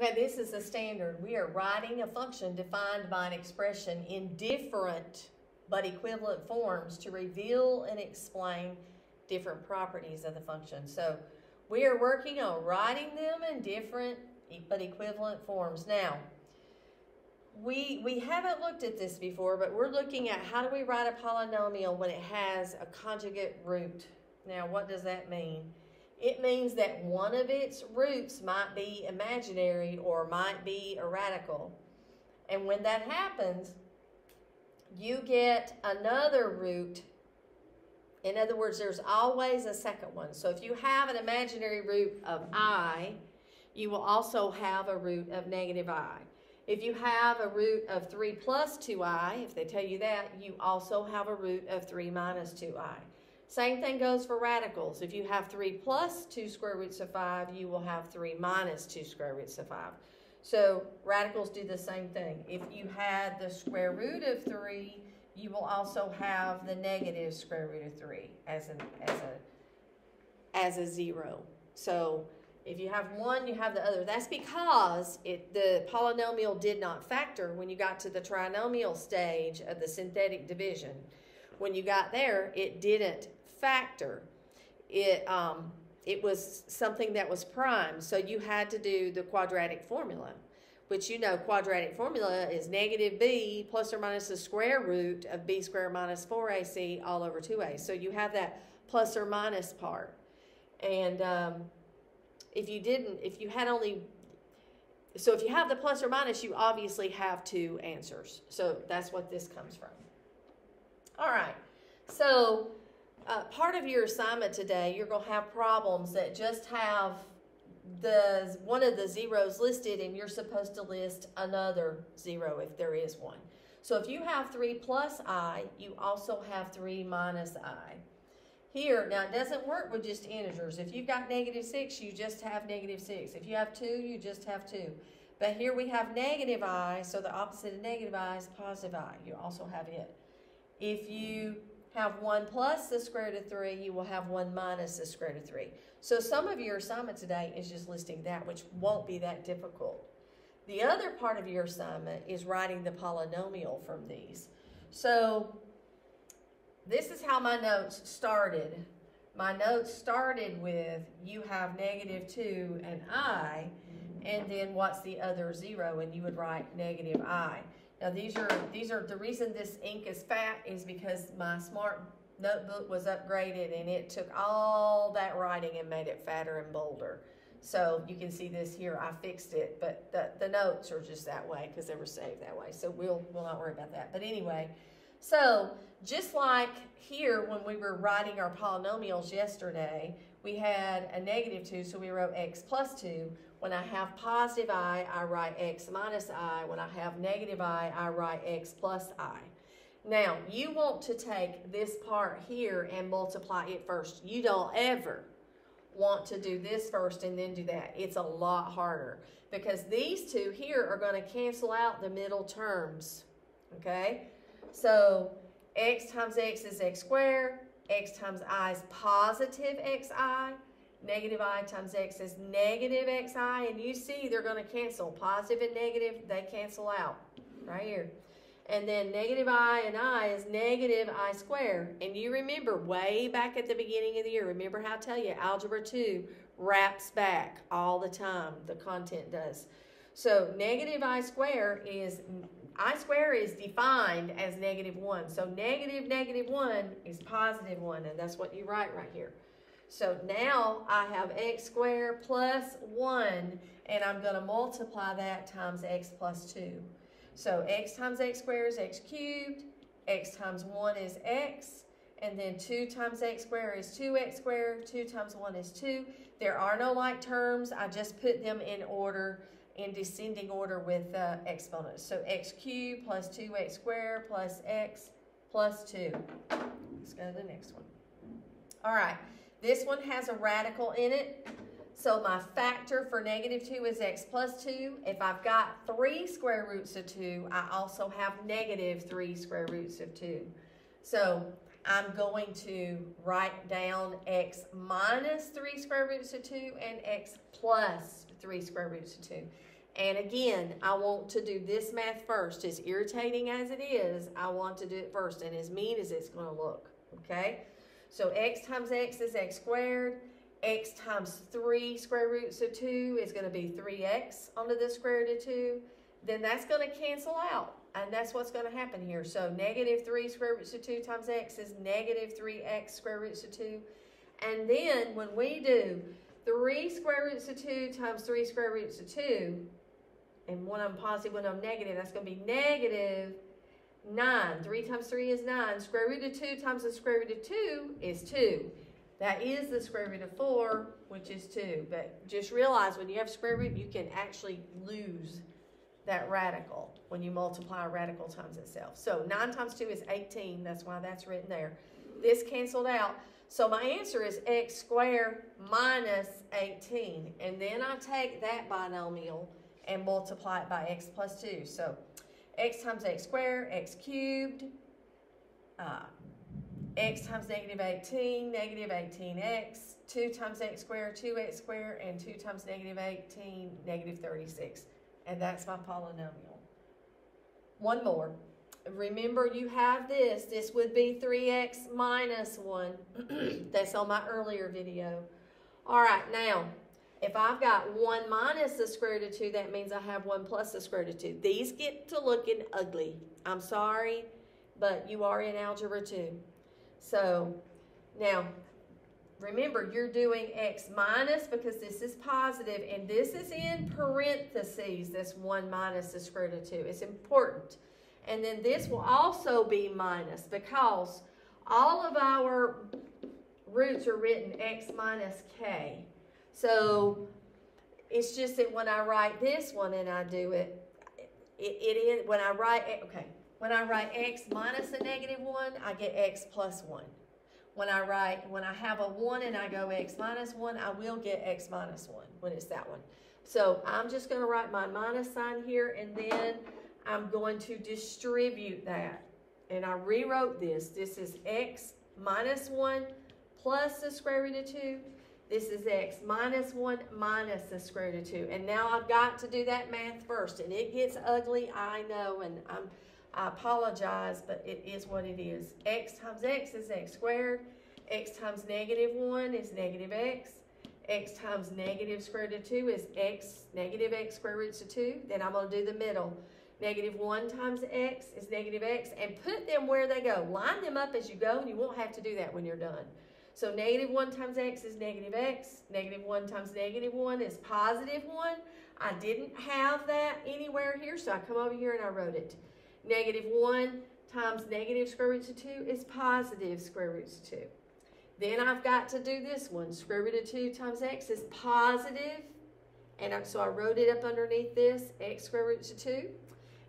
Okay, this is the standard. We are writing a function defined by an expression in different but equivalent forms to reveal and explain different properties of the function. So we are working on writing them in different but equivalent forms. Now, we haven't looked at this before, but we're looking at how do we write a polynomial when it has a conjugate root. Now, what does that mean? It means that one of its roots might be imaginary or might be a radical. And when that happens, you get another root. In other words, there's always a second one. So if you have an imaginary root of I, you will also have a root of negative I. If you have a root of 3 plus 2i, if they tell you that, you also have a root of 3 minus 2i. Same thing goes for radicals. If you have 3 plus 2 square roots of 5, you will have 3 minus 2 square roots of 5. So radicals do the same thing. If you had the square root of 3, you will also have the negative square root of 3 as a 0. So if you have one, you have the other. That's because the polynomial did not factor when you got to the trinomial stage of the synthetic division. When you got there, it didn't factor. It was something that was prime, so you had to do the quadratic formula, which you know quadratic formula is negative b plus or minus the square root of b squared minus 4ac all over 2a. So you have that plus or minus part. And if you have the plus or minus, you obviously have two answers. So that's what this comes from. All right, so part of your assignment today, you're going to have problems that just have one of the zeros listed, and you're supposed to list another 0 if there is one. So if you have 3 plus I, you also have 3 minus I. Here, now it doesn't work with just integers. If you've got negative 6, you just have negative 6. If you have 2, you just have 2. But here we have negative I, so the opposite of negative I is positive I. You also have it. If you have 1 plus the square root of 3, you will have 1 minus the square root of 3. So some of your assignment today is just listing that, which won't be that difficult. The other part of your assignment is writing the polynomial from these. So this is how my notes started. My notes started with you have negative 2 and I, and then what's the other 0, and you would write negative I. Now these are the reason this ink is fat is because my smart notebook was upgraded and it took all that writing and made it fatter and bolder. So you can see this here, I fixed it, but the notes are just that way because they were saved that way. So we'll not worry about that. But anyway, so just like here when we were writing our polynomials yesterday, we had a negative 2, so we wrote x plus 2. When I have positive I write x minus I. When I have negative I write x plus I. Now, you want to take this part here and multiply it first. You don't ever want to do this first and then do that. It's a lot harder because these two here are going to cancel out the middle terms, okay? So x times x is x squared. X times I is positive xi. Negative I times x is negative xi. And you see they're going to cancel. Positive and negative, they cancel out right here. And then negative I and I is negative I squared. And you remember way back at the beginning of the year, remember how I tell you Algebra 2 wraps back all the time. The content does. So negative I squared is defined as negative 1. So negative 1 is positive 1, and that's what you write right here. So now I have x squared plus 1, and I'm going to multiply that times x plus 2. So x times x squared is x cubed, x times 1 is x, and then 2 times x squared is 2x squared, 2 times 1 is 2. There are no like terms. I just put them in order, in descending order with exponents. So x cubed plus 2x squared plus x plus 2. Let's go to the next one. All right, this one has a radical in it. So my factor for negative 2 is x plus 2. If I've got 3 square roots of 2, I also have negative 3 square roots of 2. So I'm going to write down x minus 3 square roots of 2 and x plus 3 square roots of 2. And again, I want to do this math first. As irritating as it is, I want to do it first, and as mean as it's going to look, okay? So x times x is x squared. X times 3 square roots of 2 is going to be 3x onto the square root of 2. Then that's going to cancel out, and that's what's going to happen here. So negative 3 square roots of 2 times x is negative 3x square roots of 2. And then when we do 3 square roots of 2 times 3 square roots of 2, and one of them positive, one of them negative, that's going to be negative 9. 3 times 3 is 9. Square root of 2 times the square root of 2 is 2. That is the square root of 4, which is 2. But just realize when you have square root, you can actually lose that radical when you multiply a radical times itself. So 9 times 2 is 18. That's why that's written there. This canceled out. So my answer is x squared minus 18. And then I take that binomial and multiply it by x plus 2. So x times x squared, x cubed, x times negative 18, negative 18x, 2 times x squared, 2x squared, and 2 times negative 18, negative 36. And that's my polynomial. One more. Remember, you have this. This would be 3x minus 1. That's on my earlier video. All right, now, if I've got 1 minus the square root of 2, that means I have 1 plus the square root of 2. These get to looking ugly. I'm sorry, but you are in Algebra 2. So, now, remember, you're doing x minus because this is positive, and this is in parentheses, this 1 minus the square root of 2. It's important. And then this will also be minus because all of our roots are written x minus k. So it's just that when I write this one and I do it, when I write x minus a negative 1, I get x plus 1. When I have a 1 and I go x minus 1, I will get x minus 1 when it's that one. So I'm just going to write my minus sign here, and then I'm going to distribute that. And I rewrote this. This is x minus 1 plus the square root of 2. This is x minus 1 minus the square root of 2. And now I've got to do that math first. And it gets ugly, I know, and I apologize, but it is what it is. X times x is x squared. X times negative 1 is negative x. X times negative square root of 2 is x, negative x square roots of 2. Then I'm going to do the middle. Negative 1 times x is negative x. And put them where they go. Line them up as you go, and you won't have to do that when you're done. So negative 1 times x is negative x. Negative 1 times negative 1 is positive 1. I didn't have that anywhere here, so I come over here and I wrote it. Negative 1 times negative square roots of 2 is positive square roots of 2. Then I've got to do this one. Square root of 2 times x is positive. And so I wrote it up underneath this, x square roots of 2.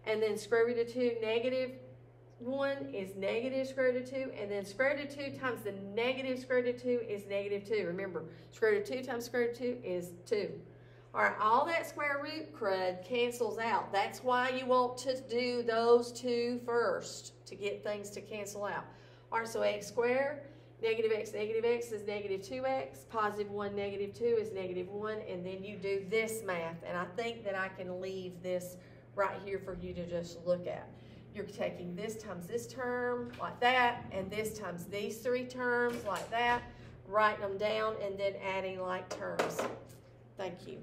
And then square root of 2 negative 1 is negative square root of 2. And then square root of 2 times the negative square root of 2 is negative 2. Remember, square root of 2 times square root of 2 is 2. All right, all that square root crud cancels out. That's why you want to do those two first to get things to cancel out. All right, so x squared, negative x is negative 2x. Positive 1, negative 2 is negative 1. And then you do this math. And I think that I can leave this right here for you to just look at. You're taking this times this term like that, and this times these three terms like that, writing them down, and then adding like terms. Thank you.